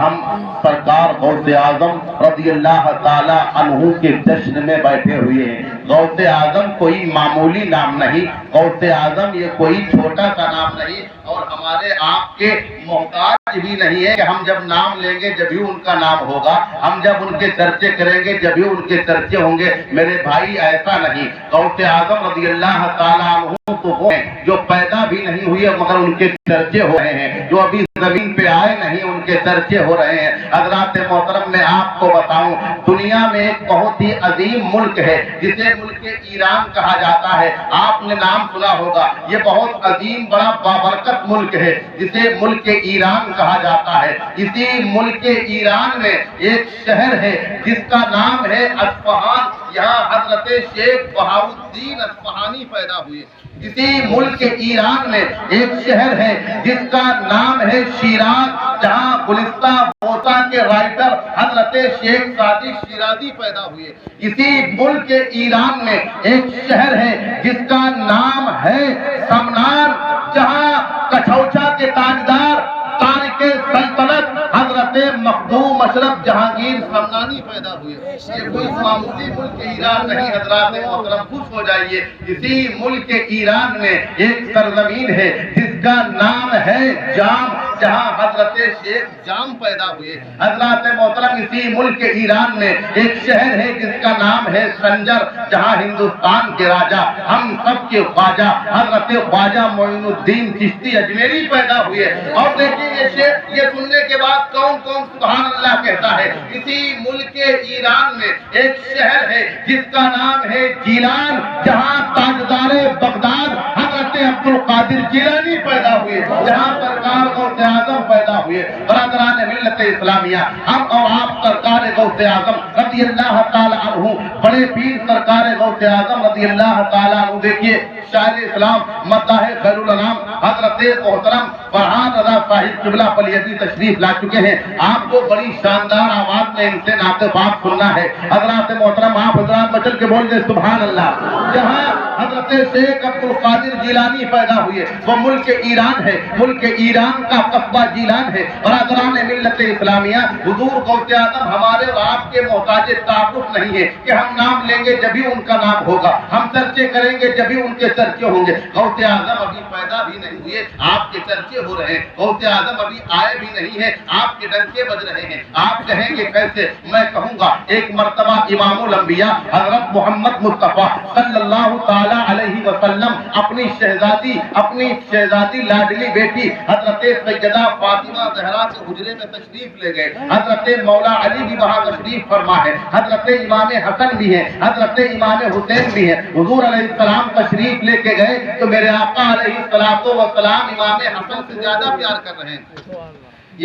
ہم سرکار غوث اعظم رضی اللہ تعالی عنہ کے جشن میں بیٹھے ہوئے ہیں۔ غوث اعظم کوئی معمولی نام نہیں، غوث اعظم یہ کوئی چھوٹا سا نام نہیں، اور ہمارے آپ کے محتاج بھی نہیں ہے کہ ہم جب نام لیں گے جب ہی ان کا نام ہوگا، ہم جب ان کے چرچے کریں گے جب ہی ان کے چرچے ہوں گے۔ میرے بھائی ایسا نہیں، غوث اعظم رضی اللہ تعالی عنہ تو وہ ہیں جو پیدا بھی نہیں ہوئے مگر ان کے چرچے ہو رہے ہیں، جو ابھی زمین پہ آئے نہیں ان کے چرچے ہو رہے ہیں۔ حضرات محترم میں آپ کو بتاؤں، دنیا میں ایک بہت ہی عظیم ملک ہے جسے ملک ایران کہا جاتا ہے، آپ نے نام سنا ہوگا۔ یہ بہت عظیم بڑا بابرکت ملک ہے جسے ملک ایران کہا جاتا ہے۔ اسی ملک ایران میں ایک شہر ہے جس کا نام ہے اصفہان، یہاں حضرت شیخ بہاؤالدین اصفہانی پیدا ہوئے۔ اسی ملک ایران میں ایک شہر ہے جس کا نام ہے شیراز، جہاں گلستہ موسیٰ کے رائٹر حضرت شیخ سعدی شیرازی پیدا ہوئے۔ اسی ملک ایران میں ایک شہر ہے جس کا نام ہے سمنان، جہاں کچھوچا کے تاجدار تارک سلطنت حضرت مخدوم اشرف جہانگیر سمنانی پیدا ہوئے۔ یہ کوئی معمولی ملک ایران نہیں، حضرات محترم خوش ہو جائیے۔ اسی ملک ایران میں ایک سرزمین ہے جس کا نام ہے جام، جہاں حضرت شیخ جام پیدا ہوئے۔ حضرات محترم اسی ملک ایران میں ایک شہر ہے جس کا نام ہے سنجر، جہاں ہندوستان کے راجہ ہم سب کے خواجہ حضرت خواجہ معین الدین چشتی اجمیری پیدا ہوئے۔ اور دیکھیے یہ سننے کے بعد کون کون سبحان اللہ کہتا ہے۔ اسی ملک ایران میں ایک شہر ہے جس کا نام ہے جیلان، جہاں تاجدار بغداد حضرت عبدالقادر جیلانی پیدا ہوئے، جہاں سرکار غوث اعظم پیدا ہوئے۔ برادران ملت اسلامیہ، ہم اور آپ سرکار غوث اعظم رضی اللہ تعالی عنہ، بڑے پیر سرکار غوث اعظم رضی اللہ تعالی عنہ، دیکھیے شاعر اسلام مداح خیر الانام حضرت محترم فرحان رضا صاحب قبلہ پلیتی تشریف لا چکے ہیں۔ آپ کو بڑی شاندار آواز میں ان سے نعت پاک سننا ہے۔ حضرات محترم آپ حضرات بچل کے بول دیں سبحان اللہ۔ جہاں حضرت شیخ عبدالقادر جیلانی پیدا ہوئے وہ ملک ایران ہے، ملک ایران کا قصبہ جیلان ہے۔ برادران ملت اسلامیہ، حضور غوث اعظم ہمارے اور آپ کے محتاج تعارف نہیں ہے کہ ہم نام لیں گے جب ہی ان کا نام ہوگا، ہم چرچے کریں گے جب ہی ان کے چرچے ہوں گے۔ غوث اعظم ابھی پیدا بھی نہیں ہوئے، آپ کے چرچے ہو رہے ہیں۔ غوث اعظم ابھی آئے بھی نہیں ہیں، آپ کے ڈنکے بج رہے ہیں۔ آپ کہیں گے کیسے؟ میں کہوں گا ایک مرتبہ امام الانبیاء حضرت محمد مصطفیٰ صلی اللہ تعالی علیہ وسلم اپنی شہزادی لاڈلی بیٹی حضرت سیدہ فاطمہ زہرا کے حجرے میں تشریف لے گئے۔ حضرت مولا علی بھی وہاں تشریف فرما ہے، حضرت امام حسن بھی ہے، حضرت امام حسین بھی ہے۔ حضور علیہ السلام تشریف لے کے گئے تو میرے آقا علیہ السلام امام حسن سے زیادہ پیار کر رہے ہیں،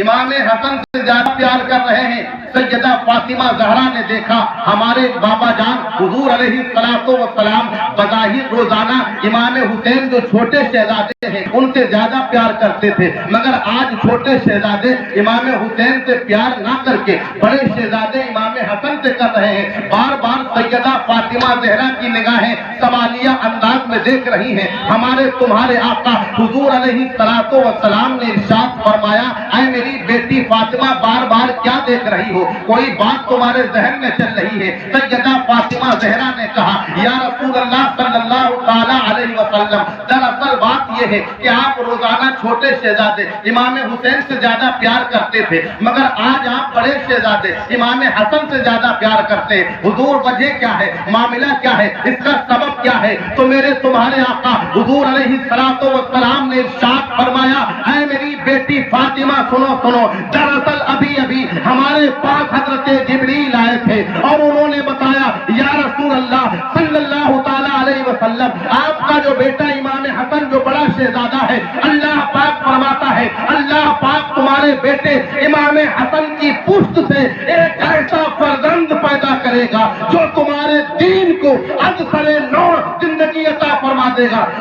امام حسن سے زیادہ پیار کر رہے ہیں۔ سیدہ فاطمہ زہرا نے دیکھا ہمارے بابا جان حضور علیہ السلام بظاہر روزانہ امام حسین جو چھوٹے شہزادے ہیں ان سے زیادہ پیار کرتے تھے، مگر آج چھوٹے شہزادے امام حسین سے پیار نہ کر کے بڑے شہزادے امام حسن سے کر رہے ہیں۔ بار بار سیدہ فاطمہ زہرا کی نگاہیں سوالیہ انداز میں دیکھ رہی ہیں۔ ہمارے تمہارے آقا حضور علیہ السلام نے ارشاد فرمایا، اے میری بیٹی فاطمہ بار بار کیا دیکھ رہی ہو، کوئی بات تمہارے ذہن میں چل رہی ہے۔ سیدہ فاطمہ زہرا نے کہا یا رسول اللہ صلی اللہ تعالی علیہ وسلم، دراصل بات یہ ہے کہ آپ روزانہ چھوٹے شہزادے امام حسین سے زیادہ پیار کرتے تھے، مگر آج آپ بڑے شہزادے امام حسن سے زیادہ پیار کرتے ہیں۔ حضور وجہ کیا ہے، معاملہ کیا ہے، اس کا سبب کیا ہے؟ تو میرے تمہارے آقا حضور علیہ السلام نے ارشاد فرمایا، اے میری بیٹی فاطمہ سنو، دراصل ابھی ہمارے پاس حضرت جبریل آئے تھے اور انہوں نے بتایا یا رسول اللہ صلی اللہ تعالی علیہ وسلم، آپ کا جو بیٹا امام حسن جو بڑا شہزادہ ہے، اللہ پاک فرماتا ہے اللہ پاک تمہارے بیٹے امام حسن کی پشت سے ایک ایسا فرزند پیدا کرے گا جو تمہارے دین کو از سر نو زندگی عطا فرما دے گا،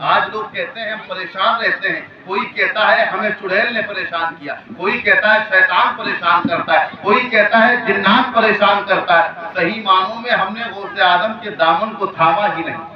آج لوگ کہتے ہیں ہم پریشان رہتے ہیں، کوئی کہتا ہے ہمیں چڑیل نے پریشان کیا، کوئی کہتا ہے شیطان پریشان کرتا ہے، کوئی کہتا ہے جنات پریشان کرتا ہے۔ صحیح معنوں میں ہم نے غوث اعظم کے دامن کو تھاما ہی نہیں۔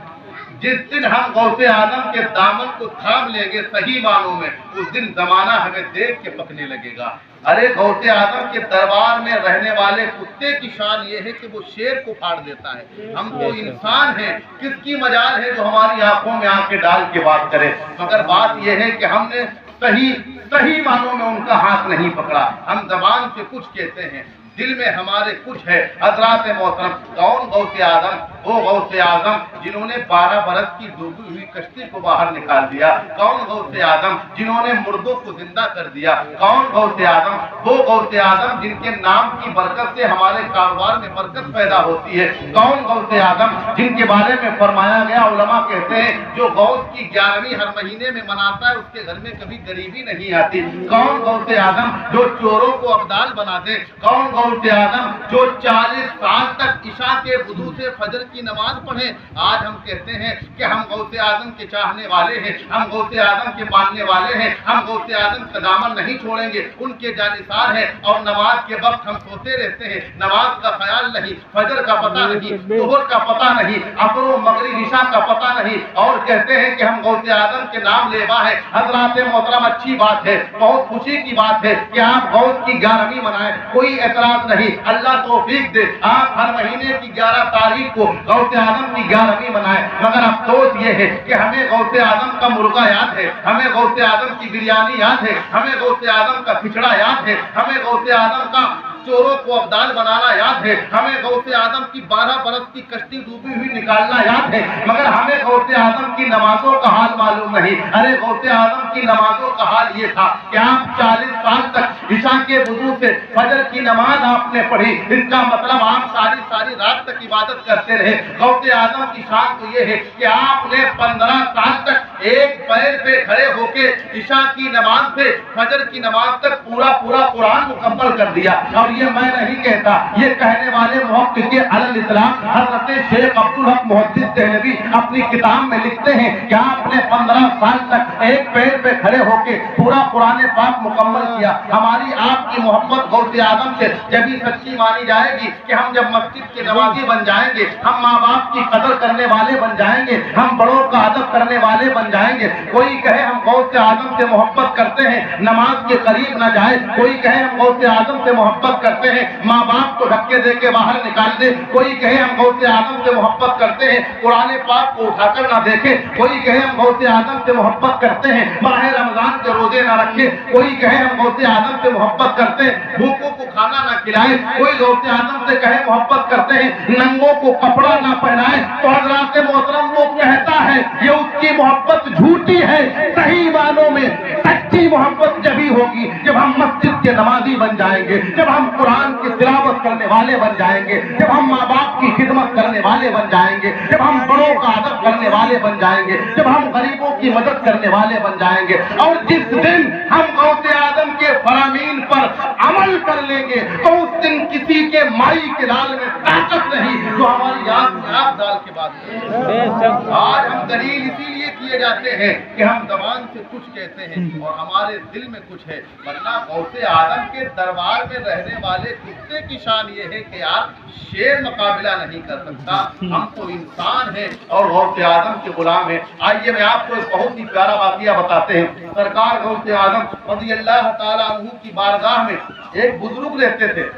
جس دن ہم غوث اعظم کے دامن کو تھام لیں گے صحیح معنوں میں، اس دن زمانہ ہمیں دیکھ کے پکنے لگے گا۔ ارے غوث اعظم کے دربار میں رہنے والے کتے کی شان یہ ہے کہ وہ شیر کو پھاڑ دیتا ہے۔ ہم تو انسان ہیں، کس کی مجال ہے جو ہماری آنکھوں میں آنکھیں ڈال کے بات کرے؟ مگر بات یہ ہے کہ ہم نے صحیح معنوں میں ان کا ہاتھ نہیں پکڑا۔ ہم زبان سے کچھ کہتے ہیں، دل میں ہمارے کچھ ہے۔ حضرات محترم، کون غوث اعظم؟ وہ غوث اعظم جنہوں نے 12 برس کی ڈوبی ہوئی کشتی کو باہر نکال دیا۔ کون غوث اعظم جنہوں نے مردوں کو زندہ کر دیا؟ کون غوث اعظم؟ وہ غوث اعظم جن کے نام کی برکت سے ہمارے کاروبار میں برکت پیدا ہوتی ہے۔ کون غوث اعظم جن کے بارے میں فرمایا گیا، علماء کہتے ہیں جو غوث کی 11ویں ہر مہینے میں مناتا ہے اس کے گھر میں کبھی غریبی نہیں آتی۔ کون غوث اعظم جو چوروں کو ابدال بنا دے؟ کون غوث اعظم جو 40 سال تک عشاء کے وضو سے فجر کی نماز پڑھے؟ آج ہم کہتے ہیں کہ ہم غوث اعظم کے چاہنے والے ہیں، ہم غوث اعظم کے ماننے والے ہیں، ہم غوث اعظم کا دامن نہیں چھوڑیں گے، ان کے جانثار ہیں، اور نماز کے وقت ہم سوتے رہتے ہیں، نماز کا خیال نہیں، فجر کا پتہ نہیں، ظہر کا پتہ نہیں، عصر و مغرب عشاء کا پتہ نہیں، اور کہتے ہیں کہ ہم غوث اعظم کے نام لیوا ہے۔ حضرات محترم، اچھی بات ہے، بہت خوشی کی بات ہے کہ آپ غوث کی 11ویں منائیں، کوئی اعتراض نہیں، اللہ توفیق دے آپ ہر مہینے کی 11 تاریخ کو غوث اعظم کی 11ویں منائیں۔ مگر افسوس یہ ہے کہ ہمیں غوث اعظم کا مرغا یاد ہے، ہمیں غوث اعظم کی بریانی یاد ہے، ہمیں غوث اعظم کا کھچڑا یاد ہے، ہمیں غوث اعظم کا چوروں کو ابدال بنانا یاد ہے، ہمیں غوث اعظم کی 12 برس کی کشتی ڈوبی ہوئی نکالنا یاد ہے، مگر ہمیں غوث اعظم کی نمازوں کا حال معلوم نہیں۔ ارے غوث اعظم کی نمازوں کا حال یہ تھا کہ آپ 40 سال تک عشاء کے وضو سے فجر کی نماز آپ نے پڑھی، اس کا مطلب آپ ساری رات تک عبادت کرتے رہے۔ غوث اعظم کی شان تو یہ ہے کہ آپ نے 15 سال تک ایک پیر پہ کھڑے ہو کے عشاء کی نماز سے فجر کی نماز تک پورا قرآن مکمل کر دیا۔ اور یہ میں نہیں کہتا، یہ کہنے والے محقق علی الاسلام حضرت شیخ عبدالحق محدث دہلوی اپنی کتاب میں لکھتے ہیں کہ آپ نے 15 سال تک ایک پیر پہ کھڑے ہو کے پورا قرآن پاک مکمل کیا۔ ہماری آپ کی محبت غوث اعظم سے جب ہی سچی مانی جائے گی کہ ہم جب مسجد کے نمازی بن جائیں گے، ہم ماں باپ کی قدر کرنے والے بن جائیں گے، ہم بڑوں کا ادب کرنے والے بن جائیں گے۔ کوئی کہے ہم غوث اعظم سے محبت کرتے ہیں، نماز کے قریب نہ جائے، کوئی کہے ہم غوث اعظم سے محبت کرتے ہیں، ماں باپ کو دھکے دے کے باہر نکال دے، کوئی کہے ہم غوث اعظم سے محبت کرتے ہیں، قرآن پاک کو اٹھا کر نہ دیکھے، کوئی کہے ہم غوث اعظم سے محبت کرتے ہیں، ماہ رمضان کے روزے نہ رکھے، کوئی کہے ہم غوث اعظم سے محبت کرتے ہیں، بھوکوں کو کھانا نہ کھلائے، کوئی غوث اعظم سے کہے محبت کرتے ہیں، ننگوں کو کپڑا نہ پہنائے، تو حضرات محترم وہ کہتا ہے یہ اس کی محبت جھوٹی ہے۔ صحیح معنوں میں سچی محبت جبھی ہوگی جب ہم مسجد کے نمازی بن جائیں گے، جب ہم قرآن کی تلاوت کرنے والے بن جائیں گے، جب ہم ماں باپ کی خدمت کرنے والے بن جائیں گے، جب ہم بڑوں کا ادب کرنے والے بن جائیں گے، جب ہم غریبوں کی مدد کرنے والے بن جائیں گے، اور جس دن ہم غوث اعظم کے فرامین پر عمل کر لیں گے تو اس دن کسی کے مائی کے لال میں طاقت نہیں جو ہماری آپ ڈال کے بات کریں۔ آج ہم دلیل اسی لیے کیے جاتے ہیں کہ ہم زبان سے کچھ کہتے ہیں اور ہمارے دل میں کچھ ہے، ورنہ غوث اعظم کے دربار میں رہنے والے کتے کی شان یہ ہے کہ یار شیر مقابلہ نہیں کر سکتا، ہم تو انسان ہیں اور غوث اعظم کے غلام ہیں۔ آئیے میں آپ کو ایک بہت ہی پیارا واقعہ بتاتے ہیں۔ سرکار غوث اعظم رضی اللہ تعالیٰ عنہ کی بارگاہ میں ایک بزرگ رہتے تھے،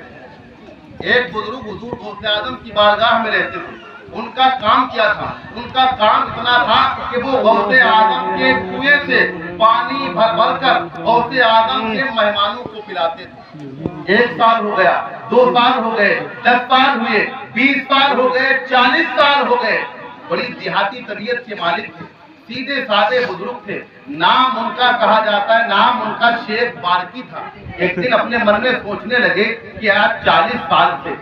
ایک بزرگ حضور غوث اعظم کی بارگاہ میں رہتے تھے۔ ان کا کام کیا تھا؟ ان کا کام اتنا تھا کہ وہ غوث اعظم کے کنویں سے پانی بھر کر غوث اعظم کے مہمانوں کو پلاتے تھے۔ 1 سال ہو گیا، 2 سال ہو گئے، 10 سال ہوئے، 20 سال ہو گئے، 40 سال ہو گئے۔ بڑی دیہاتی طبیعت کے مالک تھے، سیدھے سادے بزرگ تھے، نام ان کا کہا جاتا ہے، نام ان کا شیخ بارکی تھا۔ ایک دن اپنے من میں سوچنے لگے کہ آج 40 سال سے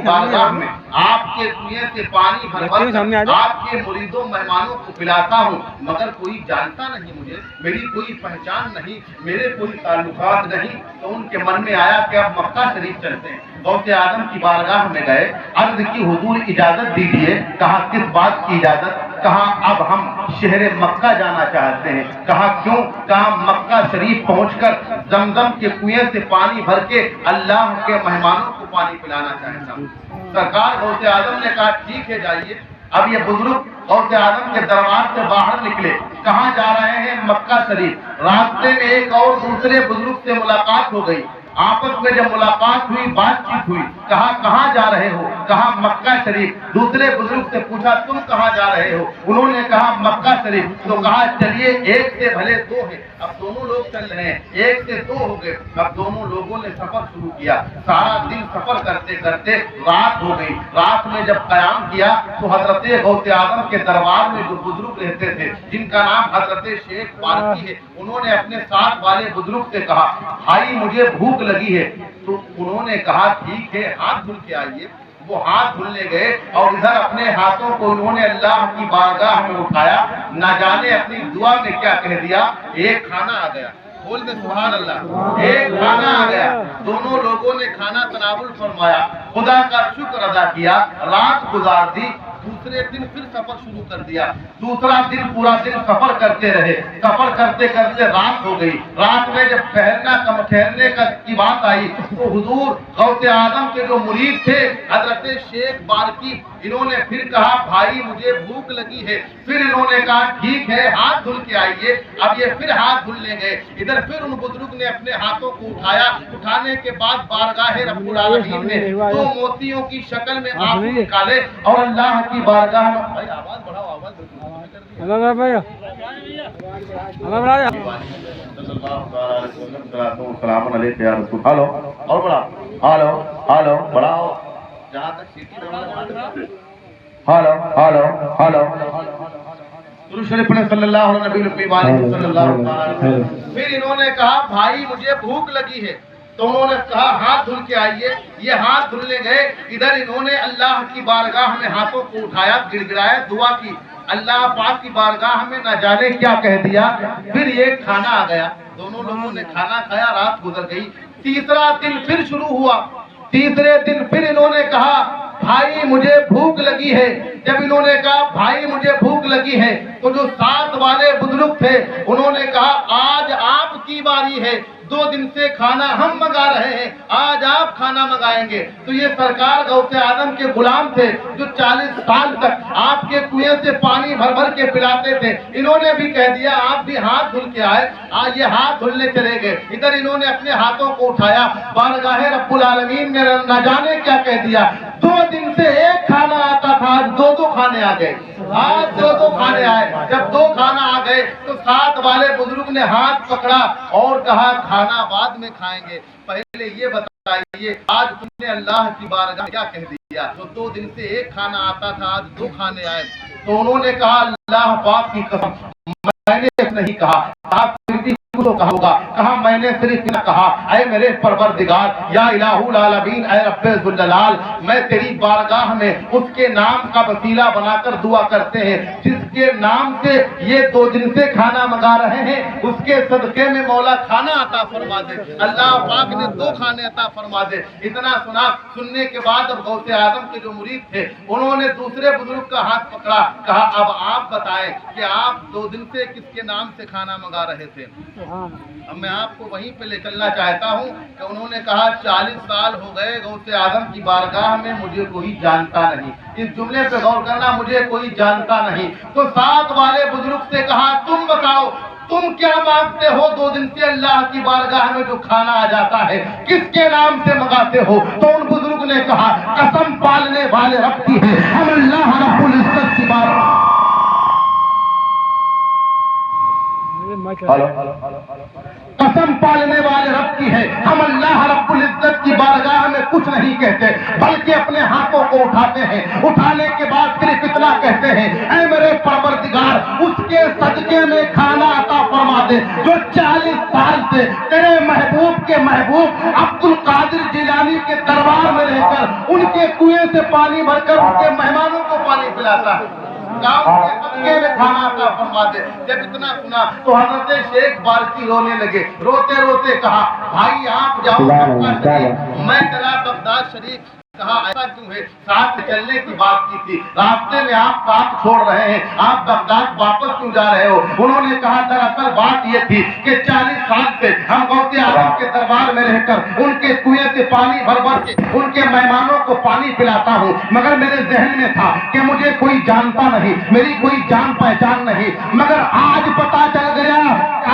بارگاہ میں آپ کے کنویں سے پانی بھر آپ کے مریدوں مہمانوں کو پلاتا ہوں، مگر کوئی جانتا نہیں مجھے، میری کوئی پہچان نہیں، میرے کوئی تعلقات نہیں۔ تو ان کے من میں آیا کہ اب مکہ شریف چلتے ہیں۔ غوث اعظم کی بارگاہ میں گئے، عرض کی حضور اجازت دیجیے۔ کہا کس بات کی اجازت؟ کہا اب ہم شہر مکہ جانا چاہتے ہیں. کہا کیوں؟ کہا مکہ شریف پہنچ کر زمزم کے کنویں سے پانی بھر کے اللہ کے مہمانوں کو پانی پلانا چاہتا ہوں. سرکار غوث اعظم نے کہا ٹھیک ہے جائیے. اب یہ بزرگ غوث اعظم کے دربار سے باہر نکلے. کہاں جا رہے ہیں؟ مکہ شریف. راستے میں ایک اور دوسرے بزرگ سے ملاقات ہو گئی. آپس میں جب ملاقات ہوئی، بات چیت ہوئی. کہا کہاں جا رہے ہو؟ کہا مکہ شریف. دوسرے بزرگ سے پوچھا تم کہاں جا رہے ہو؟ انہوں نے کہا مکہ شریف. تو کہا چلیے ایک سے بھلے دو ہیں. اب دونوں لوگ چل رہے ہیں، ایک سے دو ہو گئے. اب دونوں لوگوں نے سفر شروع کیا. سارا دن سفر کرتے کرتے رات ہو گئی. رات میں جب قیام کیا تو حضرت غوث اعظم کے دربار میں جو بزرگ رہتے تھے جن کا نام حضرت شیخ بارکی ہے، انہوں نے اپنے ساتھ والے بزرگ سے کہا بھائی مجھے بھوک لگی ہے. تو انہوں نے کہا ٹھیک ہے ہاتھ دھل کے آئیے. وہ ہاتھ دھلنے گئے اور ادھر اپنے ہاتھوں کو انہوں نے اللہ کی بارگاہ میں اٹھایا. نہ جانے اپنی دعا میں کیا کہہ دیا، ایک کھانا آ گیا. بول دے سبحان اللہ. ایک کھانا آ گیا. دونوں لوگوں نے کھانا تناول فرمایا، خدا کا شکر ادا کیا، رات گزار دی. دوسرے دن پھر سفر شروع کر دیا. دوسرا دن پورا دن سفر کرتے رہے. سفر کرتے کرتے رات ہو گئی. رات میں جب ٹھہرنے کی بات آئی تو حضور غوث اعظم کے جو مرید تھے حضرت شیخ بارکی، انہوں نے پھر کہا بھائی مجھے بھوک لگی ہے. پھر انہوں نے کہا ٹھیک ہے ہاتھ دھل کے آئیے. اب یہ پھر ہاتھ دھلنے گئے. ادھر پھر ان بزرگ نے اپنے ہاتھوں کو اٹھایا. اٹھانے کے بعد بارگاہ رب العالمین نے دو موتیوں کی شکل میں آنسو نکالے اور اللہ کی بارگاہ میں آواز بڑھاؤ. آواز سلام علیکم یا رسول. ہلو اور بڑا ہلو ہلو بڑھاؤ جہاں تک سیٹی ہلو ہلو ہلو درود شریف پڑھیں صلی اللہ علیہ وسلم صلی اللہ علیہ وسلم. پھر انہوں نے کہا بھائی مجھے بھوک لگی ہے. تو انہوں نے کہا ہاتھ دھل کے آئیے. یہ ہاتھ دھلنے گئے. ادھر انہوں نے اللہ کی بارگاہ میں ہاتھوں کو اٹھایا، گڑ گڑایا، دعا کی. اللہ پاک کی بارگاہ میں نہ جانے کیا کہہ دیا. پھر یہ کھانا آ گیا. دونوں لوگوں نے کھانا کھایا، رات گزر گئی. تیسرا دن پھر شروع ہوا. تیسرے دن پھر انہوں نے کہا بھائی مجھے بھوک لگی ہے. جب انہوں نے کہا بھائی مجھے بھوک لگی ہے تو جو ساتھ والے بزرگ تھے انہوں نے کہا آج آپ کی باری ہے. 2 دن سے کھانا ہم منگا رہے ہیں، آج آپ کھانا منگائیں گے. تو یہ سرکار غوث اعظم کے غلام تھے جو 40 سال تک آپ کے کنویں سے پانی بھر بھر کے پلاتے تھے. انہوں نے بھی کہہ دیا آپ بھی ہاتھ دھل کے آئے. آج یہ ہاتھ دھلنے چلے گئے. ادھر انہوں نے اپنے ہاتھوں کو اٹھایا، بارگاہ رب العالمین نے نہ جانے کیا کہہ دیا. 2 دن سے ایک کھانا آتا تھا، آج 2 کھانے آ گئے. آج 2 کھانے آئے. جب 2 کھانا آ گئے تو ساتھ والے بزرگ نے ہاتھ پکڑا اور کہا کھانا بعد میں کھائیں گے، پہلے یہ بتائیے آج تم نے اللہ کی بارگاہ کیا کہہ دیا. جو 2 دن سے ایک کھانا آتا تھا آج 2 کھانے آئے. تو انہوں نے کہا اللہ پاک کی قسم میں نے نہیں کہا. آپ کو کہا ہوگا. کہا میں نے صرف نہ کہا اے میرے پروردگار یا الہ العالمین، اے رب ذوالجلال، میں تیری بارگاہ میں اس کے نام کا وسیلہ بنا کر دعا کرتے ہیں جس کے نام سے یہ 2 دن سے کھانا منگا رہے ہیں. اس کے صدقے میں مولا کھانا عطا فرما دے. اللہ پاک نے 2 کھانے عطا فرما دے. اتنا سننے کے بعد اب غوث اعظم کے جو مرید تھے انہوں نے دوسرے بزرگ کا ہاتھ پکڑا. کہا اب آپ بتائیں کہ آپ 2 دن سے کس کے نام سے کھانا منگا رہے تھے. اب میں آپ کو وہیں پہ لے چلنا چاہتا ہوں کہ انہوں نے کہا 40 سال ہو گئے غوث اعظم کی بارگاہ میں مجھے کوئی جانتا نہیں. اس جملے پہ غور کرنا، مجھے کوئی جانتا نہیں. تو ساتھ والے بزرگ سے کہا تم بتاؤ تم کیا مانگتے ہو 2 دن سے اللہ کی بارگاہ میں جو کھانا آ جاتا ہے کس کے نام سے منگاتے ہو. تو ان بزرگ نے کہا قسم پالنے والے رب کی ہے، ہم اللہ رب العزت کی بارگاہ. قسم پالنے والے رب کی ہے، ہم اللہ رب العزت کی بارگاہ میں کچھ نہیں کہتے بلکہ اپنے ہاتھوں کو اٹھاتے ہیں. اٹھانے کے بعد صرف اتنا کہتے ہیں اے میرے پروردگار اس کے صدقے میں کھانا عطا فرما دے جو 40 سال سے تیرے محبوب کے محبوب عبد القادر جیلانی کے دربار میں رہ کر ان کے کنویں سے پانی بھر کر ان کے مہمانوں کو پانی پلاتا ہے. میں کھانا عطا فرما دے. جب اتنا سنا تو حضرت شیخ بارکی رونے لگے. روتے روتے کہا بھائی آپ جاؤ، میں تیرا بغداد شریف کہا ایسا کیوں ہے؟ ساتھ چلنے کی بات کی تھی، راستے میں آپ پاک چھوڑ رہے ہیں، آپ بغداد واپس کیوں جا رہے ہو؟ انہوں نے کہا دراصل بات یہ تھی کہ 40 سال سے ہم غوث اعظم کے دربار میں رہ کر ان کے کنویں سے پانی بھر بھر کے ان کے مہمانوں کو پانی پلاتا ہوں، مگر میرے ذہن میں تھا کہ مجھے کوئی جانتا نہیں، میری کوئی جان پہچان نہیں، مگر آج پتا چل گیا،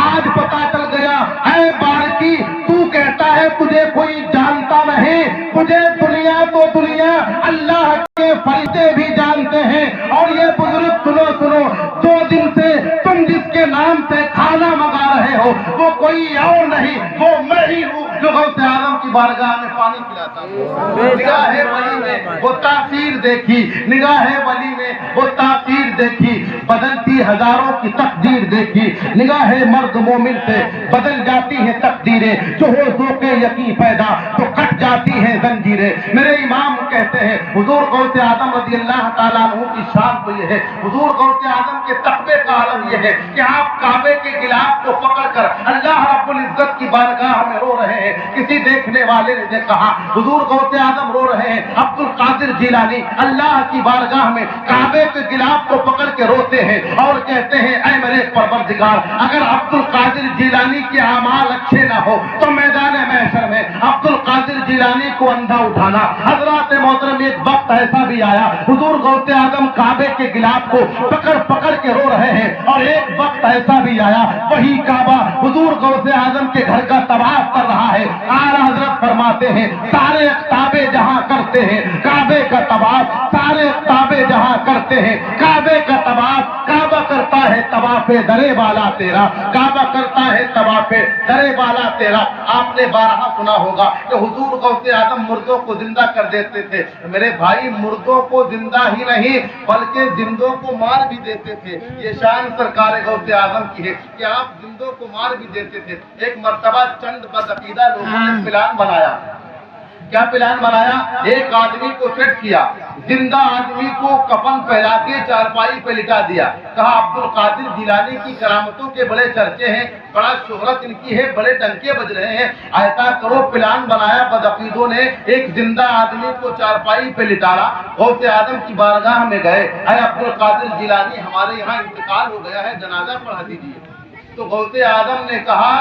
آج پتا چل گیا اے بارکی، تو کہتا ہے تجھے کوئی جانتا نہیں، تجھے دنیا تو دنیا اللہ کے فرشتے بھی جانتے ہیں، اور یہ بزرگ سنو سنو، 2 دن سے تم جس کے نام سے کھانا منگا رہے ہو وہ کوئی اور نہیں، وہ میں ہی ہوں جو غوث اعظم کی بارگاہ میں پانی پلاتا ہوں۔ نگاہ ولی میں وہ تاثیر دیکھی، نگاہ ولی میں وہ تاثیر دیکھی، بدلتی ہزاروں کی تقدیر دیکھی، نگاہ مرد مومن سے بدل جاتی ہیں تقدیریں، جو ہو ذوق یقین پیدا تو کٹ جاتی ہیں زنجیریں۔ میرے امام کہتے ہیں حضور غوث اعظم رضی اللہ تعالیٰ عنہ کی شان تو یہ ہے، حضور غوث اعظم کے تقوی کا عالم یہ ہے کہ آپ کعبے کے غلاف کو پکڑ کر اللہ رب العزت کی بارگاہ میں رو رہے ہیں۔ کسی دیکھنے والے نے کہا حضور غوث اعظم رو رہے ہیں، عبد القادر جیلانی اللہ کی بارگاہ میں کعبے کے غلاف کو پکڑ کے روتے ہیں اور کہتے ہیں اے میرے پروردگار، اگر عبد القادر جیلانی کے اعمال اچھے نہ ہو تو میدان محشر میں عبد القادر جیلانی کو اندھا اٹھانا۔ حضرات محترم، ایک وقت ایسا بھی آیا حضور غوث اعظم کعبے کے غلاف کو پکڑ پکڑ کے رو رہے ہیں، اور ایک وقت ایسا بھی آیا وہی کعبہ حضور غوث اعظم کے گھر کا طواف کر رہا ہے۔ اعلیٰ حضرت فرماتے ہیں سارے اقطابے جہاں کرتے ہیں کعبے کا طواف، سارے اقطابے جہاں کرتے ہیں کعبے کا طواف، کعبہ کرتا ہے طواف درے والا تیرا، کعبہ کرتا ہے طواف درے والا تیرا۔ آپ نے بارہا سنا ہوگا کہ حضور غوث اعظم مردوں کو زندہ کر دیتے تھے۔ میرے بھائی، مردوں کو زندہ ہی نہیں بلکہ زندوں کو مار بھی دیتے تھے۔ یہ شان سرکار غوث اعظم کی ہے کہ آپ زندوں کو مار بھی دیتے تھے۔ ایک مرتبہ چند بدعقیدہ لوگوں نے پلان بنایا۔ کیا پلان بنایا؟ ایک آدمی کو سیٹ کیا، زندہ آدمی کو کفن پہنا کے چارپائی پہ لٹا دیا، کہا عبد القادر جیلانی کی کرامتوں کے بڑے چرچے ہیں، بڑا شہرت ان کی ہے، بڑے ڈنکے بج رہے ہیں، ایسا کرو۔ پلان بنایا بدعقیدوں نے، ایک زندہ آدمی کو چارپائی پہ لٹایا، غوث اعظم کی بارگاہ میں گئے، اے عبد القادر جیلانی ہمارے یہاں انتقال ہو گیا ہے، جنازہ پڑھا دیجیے۔ تو غوث اعظم نے کہا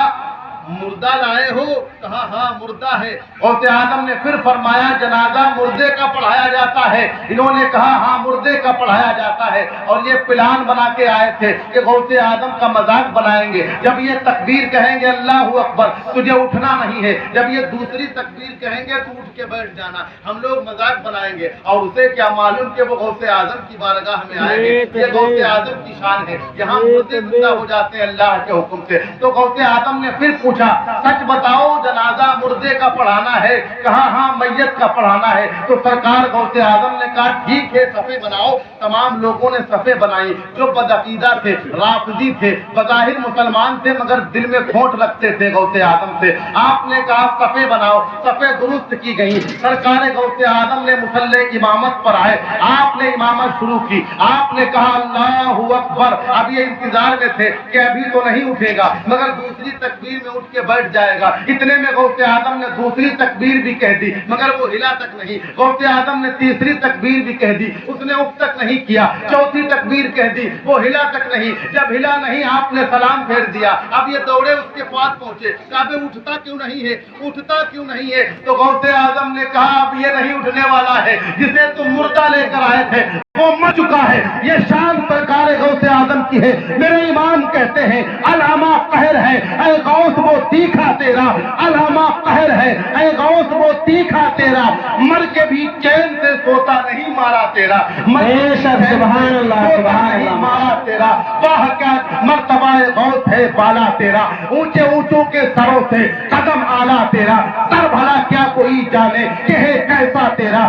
مردہ لائے ہو؟ کہا ہاں مردہ ہے۔ غوث اعظم نے پھر فرمایا جنازہ مردے کا پڑھایا جاتا ہے؟ انہوں نے کہا ہاں مردے کا پڑھایا جاتا ہے۔ اور یہ پلان بنا کے آئے تھے کہ غوث اعظم کا مذاق بنائیں گے، جب یہ تکبیر کہیں گے اللہ اکبر تجھے اٹھنا نہیں ہے، جب یہ دوسری تکبیر کہیں گے تو اٹھ کے بیٹھ جانا، ہم لوگ مذاق بنائیں گے۔ اور اسے کیا معلوم کہ وہ غوث اعظم کی بارگاہ میں آئیں گے۔ یہ غوث اعظم کی شان ہے، یہاں مردے زندہ ہو جاتے ہیں اللہ کے حکم سے۔ تو غوث اعظم نے پھر پوچھا سچ بتاؤ جنازہ مردے کا پڑھانا ہے؟ کہا ہاں میت کا پڑھانا ہے۔ تو سرکار غوث اعظم نے کہا ٹھیک ہے صفیں بناؤ۔ تمام لوگوں نے صفیں بنائی، جو بدعقیدہ تھے، رافضی تھے، بظاہر مسلمان تھے مگر دل میں کھوٹ رکھتے تھے غوث اعظم سے۔ آپ نے کہا صفیں بناؤ، صفیں درست کی گئی۔ سرکار غوث اعظم نے مصلی امامت پر آئے، آپ نے امامت شروع کی، آپ نے کہا اللہ اکبر۔ اب یہ انتظار میں تھے کہ ابھی تو نہیں اٹھے گا مگر دوسری تکبیر میں اٹھ کے بیٹھ جائے گا۔ اتنے میں غوث اعظم نے دوسری تکبیر بھی کہہ دی مگر وہ ہلا تک نہیں۔ غوث اعظم نے تیسری تکبیر بھی کہہ دی، اس نے اٹھ تک نہیں کیا۔ چوتھی تکبیر کہہ دی، وہ ہلا تک نہیں۔ جب ہلا نہیں آپ نے سلام پھیر دیا۔ اب یہ دوڑے اس کے پاس پہنچے، کہا اٹھتا کیوں نہیں ہے، اٹھتا کیوں نہیں ہے؟ تو غوث اعظم نے کہا اب یہ نہیں اٹھنے والا ہے، جسے تم مردہ لے کر آئے تھے وہ مر چکا ہے۔ یہ شان سرکار غوث اعظم کی ہے۔ میرے امام کہتے ہیں علامہ قہر ہے اے غوث وہ تیکھا تیرا، علامہ قہر ہے اے غوث وہ تیکھا تیرا، مر کے بھی چین سے سوتا نہیں مارا تیرا، سبحان اللہ سبحان اللہ مارا تیرا۔ واہ کیا مرتبہ غوث ہے بالا تیرا، اونچے اونچوں کے سروں سے قدم آلہ تیرا، سر بھلا کیا کوئی جانے کہ ہے کیسا تیرا۔